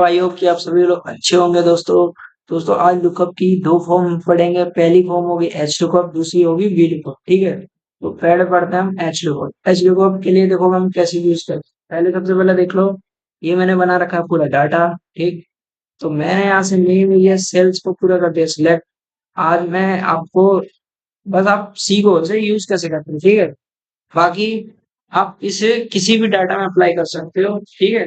I hope कि आप सभी लोग अच्छे होंगे दोस्तों। दोस्तों आज लुकअप की दो फॉर्म पढ़ेंगे। पहली फॉर्म होगी एच लुकअप, दूसरी होगी वी लुकअप। ठीक है, तो पहले पढ़ते हैं हम एच लुकअप। एच लुकअप के लिए देखो हम कैसे यूज करते हैं। पहले सबसे पहले देख लो, ये मैंने बना रखा है पूरा डाटा। ठीक, तो मैंने यहाँ से नेम ये सेल्स को पूरा कर दिया सिलेक्ट। आज मैं आपको बस आप सीखो इसे यूज कैसे करते हैं। ठीक है, बाकी आप इसे किसी भी डाटा में अप्लाई कर सकते हो। ठीक है,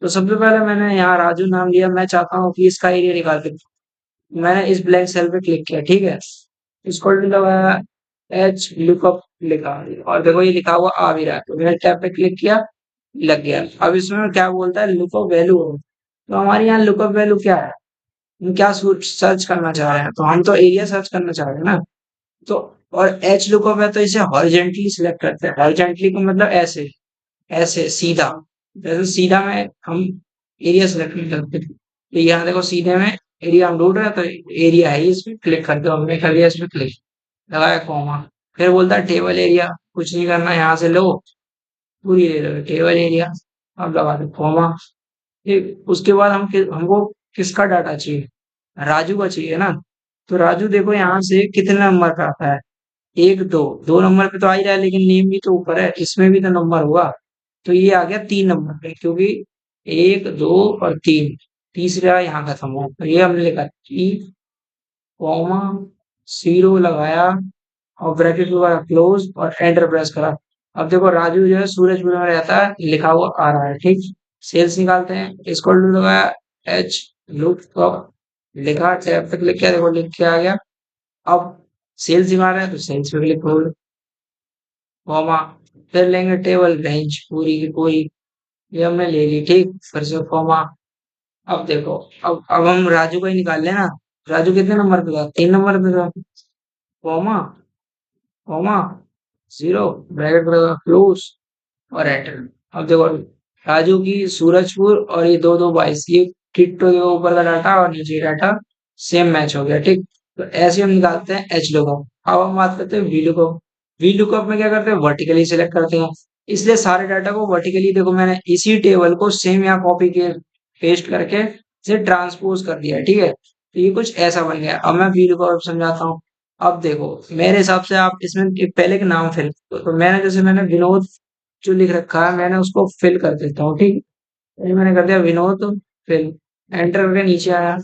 तो सबसे पहले मैंने यहाँ राजू नाम लिया। मैं चाहता हूँ कि इसका एरिया निकाल के दूं। मैंने इस ब्लैंक सेल पे क्लिक किया। ठीक है, इसको लगाया, एच लुकअप लिखा और देखो ये लिखा हुआ आ भी रहा है। तो मैंने टैब पे क्लिक किया, लग गया। अब इसमें क्या बोलता है, लुकअप वैल्यू। तो हमारे यहाँ लुकअप वैल्यू क्या है, हम क्या सर्च करना चाह रहे हैं, तो हम तो एरिया सर्च करना चाह रहे हैं ना। तो और एच लुकअप है तो इसे हॉरिजेंटली सिलेक्ट करते हैं। हॉरिजेंटली का मतलब ऐसे, ऐसे सीधा। जैसे सीधा में हम एरिया सिलेक्ट नहीं करते, तो यहाँ देखो सीधे में एरिया हम ढूंढ रहे हैं, तो एरिया है इस पे क्लिक कर दो। हमने कर दिया, इस पे क्लिक लगाया कॉमा। फिर बोलता है टेबल एरिया, कुछ नहीं करना, यहाँ से लो पूरी ले लो टेबल एरिया। अब लगा दो कॉमा। फिर उसके बाद हमको किसका डाटा चाहिए, राजू का चाहिए ना। तो राजू देखो यहाँ से कितने नंबर का आता है, एक दो, दो नंबर पे तो आ ही रहा है, लेकिन नेम भी तो ऊपर है, इसमें भी तो नंबर होगा। तो ये आ गया तीन नंबर पे, क्योंकि एक दो और तीन, तीसरा यहाँ खत्म हो। तो ये हमने लिखा ई कॉमा जीरो लगाया और ब्रैकेट वगैरह क्लोज और एंटर प्रेस करा। अब देखो राजू जो है सूरजपुर में रहता है, लिखा हुआ आ रहा है। ठीक, सेल्स निकालते हैं। इसको लगाया, एच लुक लिखा, टैब पे क्लिक किया, देखो लिख के आ गया। अब सेल्स दिखा रहे हैं तो सेल्स पे क्लिक करो, कॉमा। फिर लेंगे टेबल रेंज पूरी की पूरी, ये हमने ले ली। ठीक, फिर से कॉमा। अब देखो, अब हम राजू को ही निकाल लेना। राजू कितने नंबर पे था, तीन नंबर पे था, comma comma zero, bracket close और एंटर। अब देखो राजू की सूरजपुर और ये दो दो बाईस, ये टिट्टो के ऊपर का डाटा और नीचे डाटा सेम मैच हो गया। ठीक, तो ऐसे हम निकालते हैं एच लुकअप। अब हम बात करते हैं वी लुकअप। वी लुकअप में क्या करते हैं, वर्टिकली सिलेक्ट करते हैं। इसलिए सारे डाटा को वर्टिकली, देखो मैंने इसी टेबल को सेम यहाँ कॉपी के पेस्ट करके इसे ट्रांसपोज कर दिया। ठीक है, तो ये कुछ ऐसा बन गया। अब मैं वी लुकअप समझाता हूँ। अब देखो मेरे हिसाब से आप इसमें पहले के नाम फिल, तो मैंने जैसे मैंने विनोद जो लिख रखा है, मैंने उसको फिल कर देता हूँ। ठीक, ये मैंने कर दिया विनोद फिल, एंटर करके नीचे आया।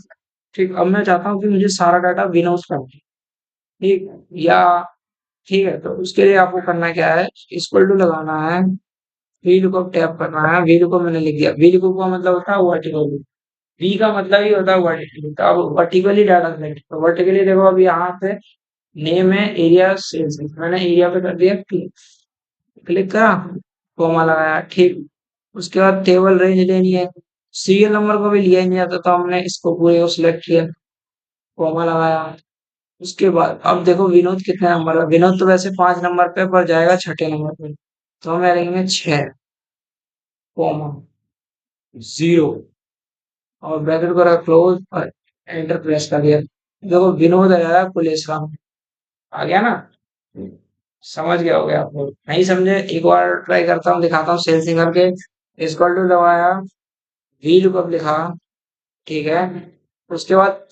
ठीक, अब मैं चाहता हूँ कि मुझे सारा डाटा विनोद का हो। ठीक, या ठीक है, तो उसके लिए आपको करना क्या है, इक्वल टू लगाना है, वी लुकअप टैप करना है। वी लुकअप मैंने लिख दिया। वी लुकअप का मतलब होता है वर्टिकली, वी का मतलब ही होता है वर्टिकली। तो अब वर्टिकली डाटा सेलेक्ट, तो वर्टिकली देखो अब यहाँ पे नेम है एरिया सेल्स, मैंने एरिया पे कर दिया क्लिक, क्लिक करा, कॉमा लगाया। ठीक, उसके बाद टेबल रेंज लेनी है, सीरियल नंबर को भी लिया ही नहीं जाता, तो हमने इसको पूरे को सिलेक्ट किया, कॉमा लगाया। उसके बाद अब देखो विनोद कितने नंबर है, विनोद तो वैसे पांच नंबर पे पर जाएगा छठे नंबर पे, तो हम लिखेंगे छह, कॉमा जीरो और ब्रैकेट को रखा क्लोज और एंटर प्रेस कर दिया। देखो विनोद आ जाएगा पुलिस का, आ गया ना। समझ गया हो गया आप लोग, नहीं समझे एक बार ट्राई करता हूँ, दिखाता हूँ सेल सिंगर के। इक्वल टू दबाया, वी लुकअप लिखा। ठीक है, उसके बाद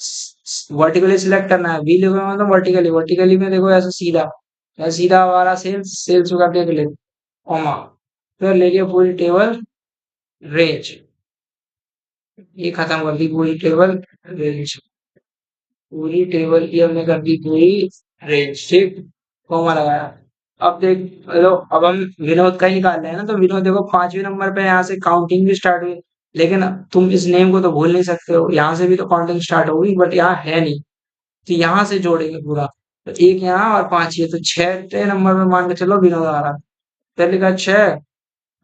वर्टिकली सिलेक्ट करना है। वी लुकअप मतलब वर्टिकली, वर्टिकली में देखो ऐसा सीधा, ऐसा सीधा हमारा सेल्स, सेल्स में कर दिया क्लिक, कॉमा। फिर ले लिया पूरी टेबल रेंज, ये खत्म कर दी पूरी टेबल रेंज, पूरी टेबल की हमने कर दी पूरी रेंज। ठीक, कॉमा लगाया। अब देख लो, अब हम विनोद का ही निकाल रहे हैं ना, तो विनोद देखो पांचवें नंबर पे यहाँ से काउंटिंग भी स्टार्ट हुई। लेकिन तुम इस नेम को तो भूल नहीं सकते हो, यहाँ से भी तो काउंटिंग स्टार्ट होगी, बट यहाँ है नहीं, तो यहाँ से जोड़ेंगे पूरा। तो एक यहाँ और पांच ये, तो छठे नंबर पे मान के चलो विनोद आ रहा। फिर लिखा छह,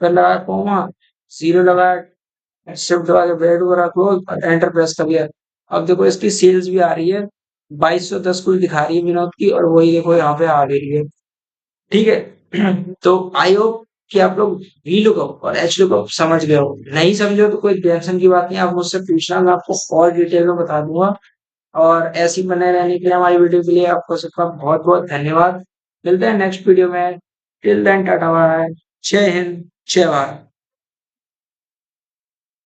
फिर लगाया कॉमा, जीरो लगाया, शिफ्ट दबा के ब्रेड वगैरह क्लोज और एंटर प्रेस कर दिया। अब देखो इसकी सेल्स भी आ रही है, 2210 कुछ दिखा रही है विनोद की, और वही देखो यहाँ पे आ गई है। ठीक है, तो आई होप कि आप लोग वी लुकअप और एच लुकअप समझ गए हो। नहीं समझे हो तो कोई टेंशन की बात नहीं, आप मुझसे पूछना, मैं आपको और डिटेल में बता दूंगा। और ऐसी बने रहने के लिए हमारी वीडियो के लिए आपको सबका बहुत बहुत धन्यवाद। मिलते हैं नेक्स्ट वीडियो में। टिल देन टाटा बाय, जय हिंद, जय भारत।